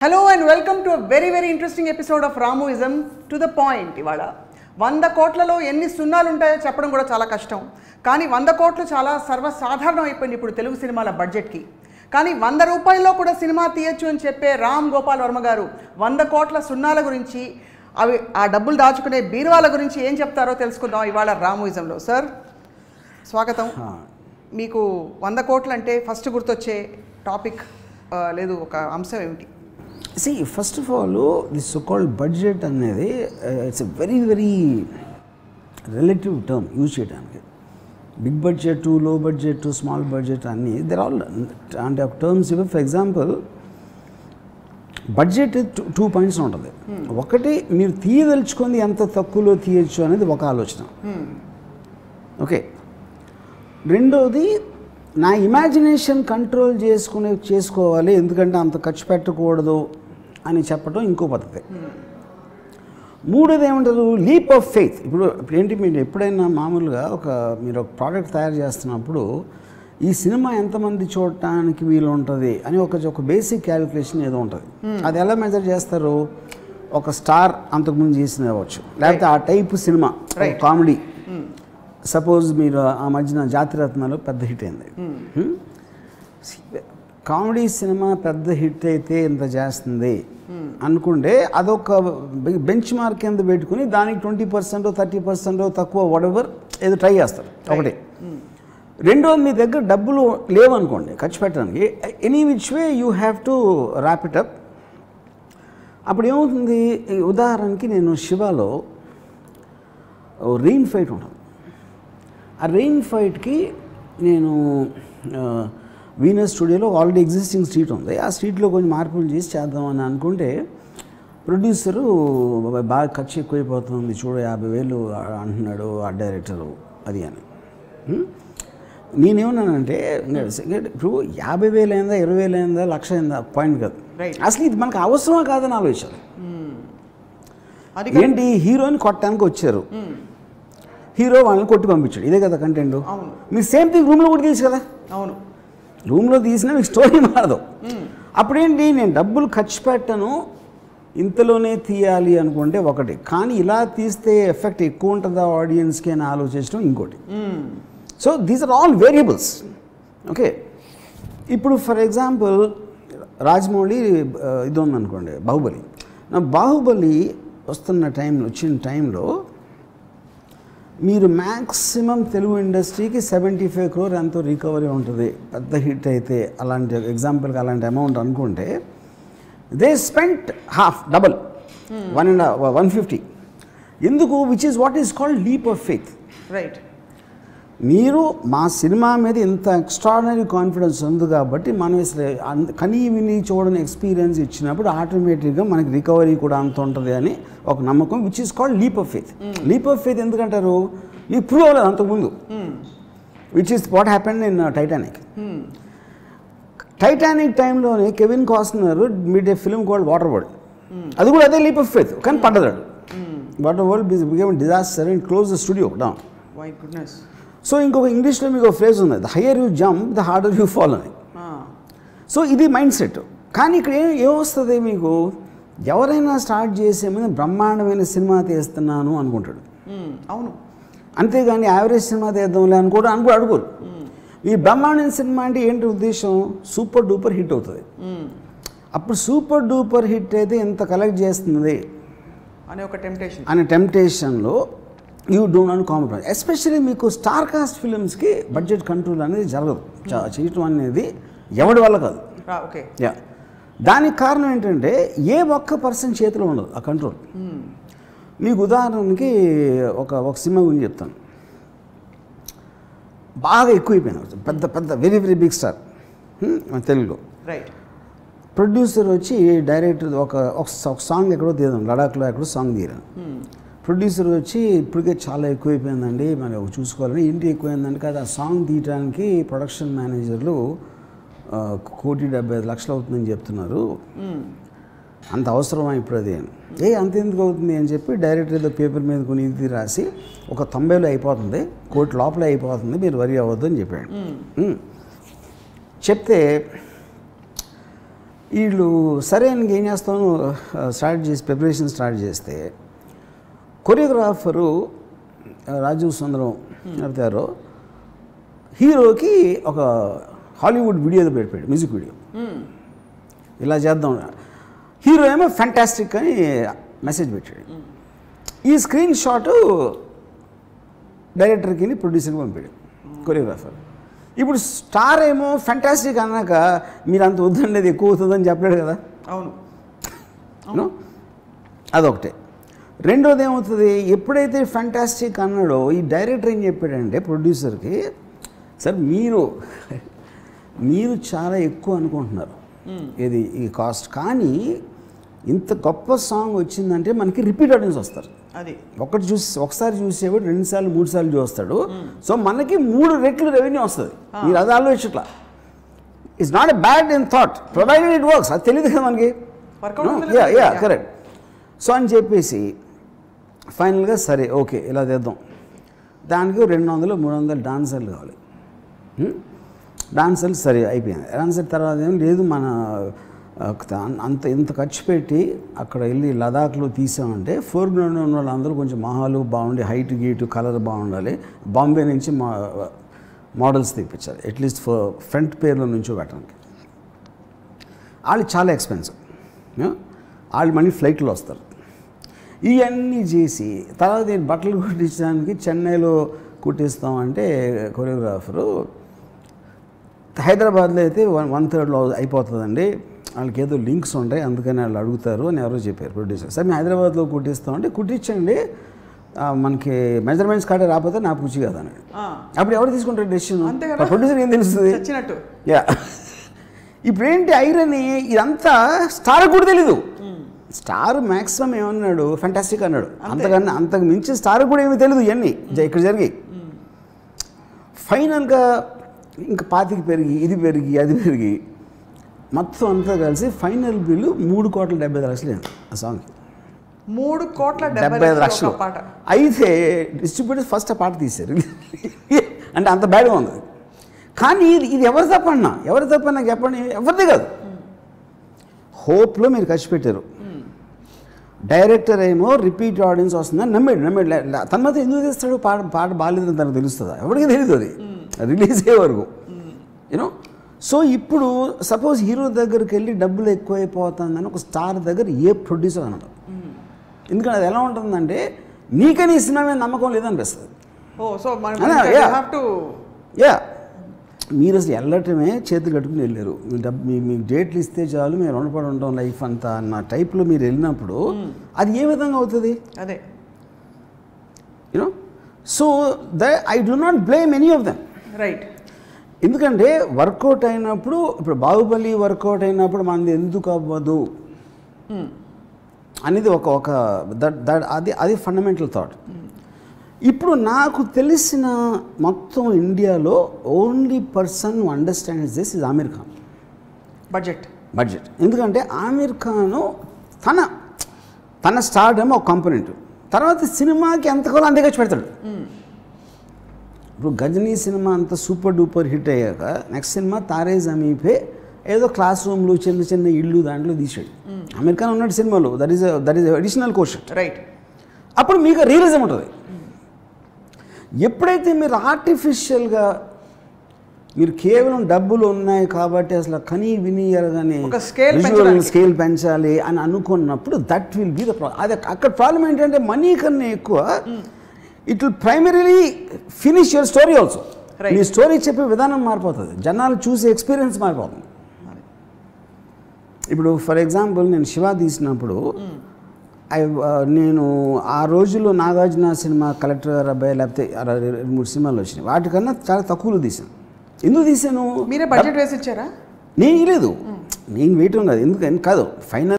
Hello and welcome to a very interesting episode of Ramuism to the point. ఇవాళ 100 కోట్లలో ఎన్ని సున్నాలు ఉంటాయో చెప్పడం కూడా చాలా కష్టం. కానీ 100 కోట్లు చాలా సర్వసాధారణం అయిపోయింది ఇప్పుడు తెలుగు సినిమాల బడ్జెట్కి. కానీ 100 రూపాయల్లో కూడా సినిమా తీయొచ్చు అని చెప్పే రామ్ గోపాల్ వర్మ గారు 100 కోట్ల సున్నాల గురించి అవి ఆ డబ్బులు దాచుకునే బీరువాల గురించి ఏం చెప్తారో తెలుసుకుందాం ఇవాళ రాముయిజంలో. సార్ స్వాగతం. మీకు 100 కోట్లు అంటే ఫస్ట్ గుర్తొచ్చే టాపిక్ లేదు ఒక అంశం ఏమిటి? See, first of all, this so-called budget అనేది it's a very relative term use చేయడానికి. బిగ్ బడ్జెట్, లో బడ్జెట్, స్మాల్ బడ్జెట్ అన్నీ they're all అంటే ఒక టర్మ్స్ ఇవి. ఫర్ ఎగ్జాంపుల్ బడ్జెట్ 2 పాయింట్స్ ఉంటుంది. ఒకటి మీరు తీయదలుచుకుంది ఎంత తక్కువలో తీయచ్చు అనేది ఒక ఆలోచన. ఓకే, రెండోది నా ఇమాజినేషన్ కంట్రోల్ చేసుకోవాలి ఎందుకంటే అంత ఖర్చు పెట్టకూడదు అని చెప్పడం ఇంకో పద్ధతి. మూడోది ఏమంటారు, లీప్ ఆఫ్ ఫెయిత్. ఇప్పుడు ఏంటి, మీరు ఎప్పుడైనా మామూలుగా మీరు ఒక ప్రోడక్ట్ తయారు చేస్తున్నప్పుడు ఈ సినిమా ఎంతమంది చూడటానికి వీలు ఉంటుంది అని ఒక బేసిక్ క్యాలిక్యులేషన్ ఏదో ఉంటుంది. అది ఎలా మెజర్ చేస్తారు? ఒక స్టార్ అంతకుముందు చేసిన అవ్వచ్చు, లేకపోతే ఆ టైపు సినిమా కామెడీ. సపోజ్ మీరు ఆ మధ్యన జాతిరత్నాలు పెద్ద హిట్ అయింది. కామెడీ సినిమా పెద్ద హిట్ అయితే ఇంత చేస్తుంది అనుకుంటే అదొక బెంచ్ మార్క్ కింద పెట్టుకుని దానికి 20% 30% తక్కువ వాటెవర్ ఏదో ట్రై చేస్తారు. ఒకటి. రెండోది, మీ దగ్గర డబ్బులు లేవనుకోండి ఖర్చు పెట్టడానికి, any which way you have to wrap it up. అప్పుడు ఏమవుతుంది, ఉదాహరణకి నేను శివాలో రెయిన్ ఫైట్ ఉంటుంది. ఆ రెయిన్ ఫైట్కి నేను వీనస్ స్టూడియోలో ఆల్రెడీ ఎగ్జిస్టింగ్ స్ట్రీట్ ఉంది, ఆ స్ట్రీట్లో కొంచెం మార్పులు చేసి చేద్దామని అనుకుంటే ప్రొడ్యూసరు బాగా ఖర్చు ఎక్కువైపోతుంది చూడు 50,000 అంటున్నాడు ఆ డైరెక్టరు అది అని. నేనేమన్నానంటే ఇప్పుడు 50,000 అయిందా 20,000 అయిందా 1,00,000 అయిందా పాయింట్ కాదు, అసలు ఇది మనకు అవసరమా కాదని ఆలోచించాలి. ఏంటి, హీరోని కొట్టడానికి వచ్చారు, హీరో వాళ్ళని కొట్టి పంపించాడు, ఇదే కదా కంటెంట్. మీరు సేమ్ థింగ్ రూమ్లో కూడా తీసి కదా. అవును, రూమ్లో తీసినా మీకు స్టోరీ మారదు. అప్పుడేంటి, నేను డబ్బులు ఖర్చు పెట్టను ఇంతలోనే తీయాలి అనుకుంటే ఒకటి, కానీ ఇలా తీస్తే ఎఫెక్ట్ ఎక్కువ ఉంటుందా ఆడియన్స్కి అని ఆలోచించడం ఇంకోటి. So these are all variables. Okay, ఇప్పుడు ఫర్ ఎగ్జాంపుల్ రాజమౌళి ఇది ఉందనుకోండి బాహుబలి. నా బాహుబలి వచ్చిన టైంలో మీరు మ్యాక్సిమం తెలుగు ఇండస్ట్రీకి 75 crore ఎంతో రికవరీ ఉంటుంది పెద్ద హిట్ అయితే. అలాంటి ఎగ్జాంపుల్కి అలాంటి అమౌంట్ అనుకుంటే దే స్పెంట్ హాఫ్ డబల్ 150. ఎందుకు? Which is what is called leap of faith. Right. మీరు మా సినిమా మీద ఇంత ఎక్స్ట్రాడినరీ కాన్ఫిడెన్స్ ఉంది కాబట్టి మనం కనీ విని చూడని ఎక్స్పీరియన్స్ ఇచ్చినప్పుడు ఆటోమేటిక్గా మనకి రికవరీ కూడా అంత ఉంటుంది అని ఒక నమ్మకం, which is called leap of faith. Leap of faith ఎందుకంటారు, నీకు ప్రూవ్ అవ్వలేదు అంతకుముందు, which is what happened in Titanic. Titanic టైంలోనే Kevin Costner made a film called Water World, అది కూడా అదే లీప్ ఆఫ్ ఫెయిత్, కానీ పడ్డదాడు. Water World became disaster and close the studio down. My goodness. So ఇంకొక ఇంగ్లీష్లో మీకు ఒక ఫ్రేజ్ ఉంది, the higher you jump the harder you fall అని. సో ఇది మైండ్ సెట్. కానీ ఇక్కడ ఏమొస్తుంది, మీకు ఎవరైనా స్టార్ట్ చేసే ముందు బ్రహ్మాండమైన సినిమా తీస్తున్నాను అనుకుంటాడు. అవును, అంతేగాని యావరేజ్ సినిమా తీద్దాంలే అనుకోడు అడుగురు. ఈ బ్రహ్మాండమైన సినిమా అంటే ఏంటి ఉద్దేశం, సూపర్ డూపర్ హిట్ అవుతుంది. అప్పుడు సూపర్ డూపర్ హిట్ అయితే ఎంత కలెక్ట్ చేస్తుంది అనే టెంప్టేషన్లో you do not compromise. Especially మీకు స్టార్ కాస్ట్ ఫిలిమ్స్కి బడ్జెట్ కంట్రోల్ అనేది జరగదు, చేయటం అనేది ఎవడి వల్ల కాదు. Okay, ya. దానికి కారణం ఏంటంటే ఏ ఒక్క పర్సన్ చేతిలో ఉండదు ఆ కంట్రోల్. మీకు ఉదాహరణకి ఒక సినిమా గురించి చెప్తాను. బాగా ఎక్కువైపోయింది, పెద్ద వెరీ బిగ్ స్టార్ మన తెలుగులో. రైట్. ప్రొడ్యూసర్ వచ్చి డైరెక్టర్ ఒక సాంగ్ ఎక్కడో తీద్దాం, లడాఖ్లో ఎక్కడో సాంగ్ తీయరాను. ప్రొడ్యూసర్ వచ్చి ఇప్పటికే చాలా ఎక్కువైపోయిందండి మరి చూసుకోవాలని, ఇంటి ఎక్కువైందండి కదా, ఆ సాంగ్ తీయడానికి ప్రొడక్షన్ మేనేజర్లు 1,75,00,000 అవుతుందని చెప్తున్నారు, అంత అవసరమా ఇప్పుడు అది అని. అంత ఎందుకు అవుతుంది అని చెప్పి డైరెక్టర్ ఏదో పేపర్ మీద కొన్ని ఇది రాసి ఒక 90,000 అయిపోతుంది, 1 కోటి లోపలే అయిపోతుంది, మీరు వరి అవ్వద్దు అని చెప్పాడు. చెప్తే వీళ్ళు సరే అని ఏం చేస్తాను స్టార్ట్ చేసి ప్రిపరేషన్ స్టార్ట్ చేస్తే కొరియోగ్రాఫరు రాజీవ్ సుందరం గారు హీరోకి ఒక హాలీవుడ్ వీడియో పెట్టాడు, మ్యూజిక్ వీడియో. ఇలా చేద్దాం, హీరో ఏమో ఫ్యాంటాస్టిక్ అని మెసేజ్ పెట్టాడు. ఈ స్క్రీన్ షాటు డైరెక్టర్కి ప్రొడ్యూసర్కి పంపాడు కొరియోగ్రాఫర్. ఇప్పుడు స్టార్ ఏమో ఫ్యాంటాస్టిక్ అన్నాక మీరు అంత వద్దండి అది ఎక్కువ అవుతుందని చెప్పలేడు కదా. అవును, అదొకటే. రెండోది ఏమవుతుంది, ఎప్పుడైతే ఫ్యాంటాస్టిక్ అన్నాడో ఈ డైరెక్టర్ ఏం చెప్పాడంటే ప్రొడ్యూసర్కి, సార్ మీరు చాలా ఎక్కువ అనుకుంటున్నారు ఇది ఈ కాస్ట్, కానీ ఇంత గొప్ప సాంగ్ వచ్చిందంటే మనకి రిపీట్ ఆడియన్స్ వస్తారు. అది ఒకసారి చూసేవాడు 2 సార్లు 3 సార్లు చూస్తాడు. సో మనకి 3 రెట్లు రెవెన్యూ వస్తుంది. మీరు అది ఆలోచించట్లా. It's not a bad in thought provided it works. అది తెలియదు కదా మనకి. కరెక్ట్. సో అని చెప్పేసి ఫైనల్గా సరే ఓకే ఇలా చేద్దాం, దానికి 200-300 డాన్సర్లు కావాలి. డాన్సర్లు సరే అయిపోయింది. డాన్సర్ తర్వాత ఏం లేదు, మన ఇంత ఖర్చు పెట్టి అక్కడ వెళ్ళి లదాఖ్లో తీసామంటే ఫోర్గ్రౌండ్ ఉన్న వాళ్ళందరూ కొంచెం మొహాలు బాగుండి, హైట్ గీటు కలర్ బాగుండాలి. బాంబే నుంచి మోడల్స్ తెప్పించాలి, అట్లీస్ట్ ఫ్రంట్ పేర్లో నుంచో పెట్టడానికి. వాళ్ళు చాలా ఎక్స్పెన్సివ్, వాళ్ళు మళ్ళీ ఫ్లైట్లో వస్తారు. ఇవన్నీ చేసి తర్వాత నేను బట్టలు కుట్టించడానికి చెన్నైలో కుట్టిస్తామంటే కొరియోగ్రాఫరు హైదరాబాద్లో అయితే 1/3 అయిపోతుందండి, వాళ్ళకి ఏదో లింక్స్ ఉంటాయి అందుకని వాళ్ళు అడుగుతారు అని ఎవరో చెప్పారు ప్రొడ్యూసర్. సరే మేము హైదరాబాద్లో కుట్టిస్తామంటే కుట్టించండి, మనకి మెజర్మెంట్స్ కార్డే రాకపోతే నా పూచి కదా అని. అప్పుడు ఎవరు తీసుకుంటారు డెసిషన్? ప్రొడ్యూసర్ ఏం తెలుస్తుంది? యా. ఇప్పుడు ఏంటి ఐరని, ఇదంతా స్టార్ కూడా తెలీదు. స్టార్ మ్యాక్సిమం ఏమన్నాడు, ఫ్యాంటాస్టిక్ అన్నాడు, అంతకు మించి స్టార్ కూడా ఏమీ తెలియదు. ఇవన్నీ ఇక్కడ జరిగి ఫైనల్గా ఇంకా 25 పెరిగి ఇది పెరిగి అది పెరిగి మొత్తం అంతా కలిసి ఫైనల్ బిల్లు 3,70,00,000 ఆ సాంగ్. 3,70,00,000 అయితే డిస్ట్రిబ్యూటర్స్ ఫస్ట్ ఆ పాట తీశారు. అంటే అంత బ్యాడ్గా ఉంది. కానీ ఇది ఎవరు తప్పన్నా చెప్పండి, ఎవరిదే కాదు. హోప్లో మీరు ఖర్చు పెట్టారు. డైరెక్టర్ ఏమో రిపీట్ ఆడియన్స్ వస్తుందని నమ్మాడు. తన మాత్రం ఎందుకు తీస్తాడు? పాట బాగాలేదని తనకు తెలుస్తుందా? ఎవరికి తెలియదు అది రిలీజ్ అయ్యే వరకు. యూనో. సో ఇప్పుడు సపోజ్ హీరో దగ్గరికి వెళ్ళి డబ్బులు ఎక్కువైపోతుందని ఒక స్టార్ దగ్గర ఏ ప్రొడ్యూసర్ అన్నాడు. ఎందుకంటే అది ఎలా ఉంటుందంటే నీకని ఈ సినిమా మీద నమ్మకం లేదనిపిస్తుంది. యా, మీరు అసలు వెళ్ళటమే చేతులు కట్టుకుని వెళ్ళారు. మీకు డేట్లు ఇస్తే చాలు మేము రుణపడి ఉంటాం లైఫ్ అంతా అన్న టైప్లో మీరు వెళ్ళినప్పుడు అది ఏ విధంగా అవుతుంది? అదే you know. So I do not blame any of them. Right. ఎందుకంటే వర్కౌట్ అయినప్పుడు, ఇప్పుడు బాహుబలి వర్కౌట్ అయినప్పుడు మనది ఎందుకు అవ్వదు అనేది అది ఫండమెంటల్ థాట్. ఇప్పుడు నాకు తెలిసిన మొత్తం ఇండియాలో only person who understands this is Aamir Khan. Budget. ఎందుకంటే ఆమిర్ ఖాను తన స్టార్డమ్ ఒక కాంపోనెంట్, తర్వాత సినిమాకి ఎంతకాలం అంతే ఖర్చు పెడతాడు. ఇప్పుడు గజనీ సినిమా అంత సూపర్ డూపర్ హిట్ అయ్యాక next cinema Taare Zameen pay ఏదో క్లాస్ రూమ్లు చిన్న చిన్న ఇళ్ళు దాంట్లో తీసాడు. ఆమిర్ ఖాన్ ఉన్నట్టు సినిమాలో that is additional question. Right. అప్పుడు మీకు రియలిజం ఉంటుంది. ఎప్పుడైతే మీరు ఆర్టిఫిషియల్గా మీరు కేవలం డబ్బులు ఉన్నాయి కాబట్టి అసలు కనీ విని ఎరగానే స్కేల్ పెంచాలి అని అనుకున్నప్పుడు that will be the problem. అది అక్కడ ప్రాబ్లం ఏంటంటే మనీ కన్నా ఎక్కువ it will primarily finish your story also. Me story చెప్పే విధానం మారిపోతుంది, జనాలు చూసే ఎక్స్పీరియన్స్ మారిపోతుంది. ఇప్పుడు ఫర్ ఎగ్జాంపుల్ నేను శివ తీసినప్పుడు నేను ఆ రోజుల్లో నాగార్జున సినిమా, కలెక్టర్ గారు అబ్బాయి, లేకపోతే 2-3 సినిమాలు వచ్చినాయి. వాటికన్నా చాలా తక్కువలో తీసాను. ఎందుకు తీసాను? మీరే బడ్జెట్ వేసి ఇచ్చారా? నేను లేదు, నేను వేయటం కాదు. ఎందుకని కాదు, ఫైనల్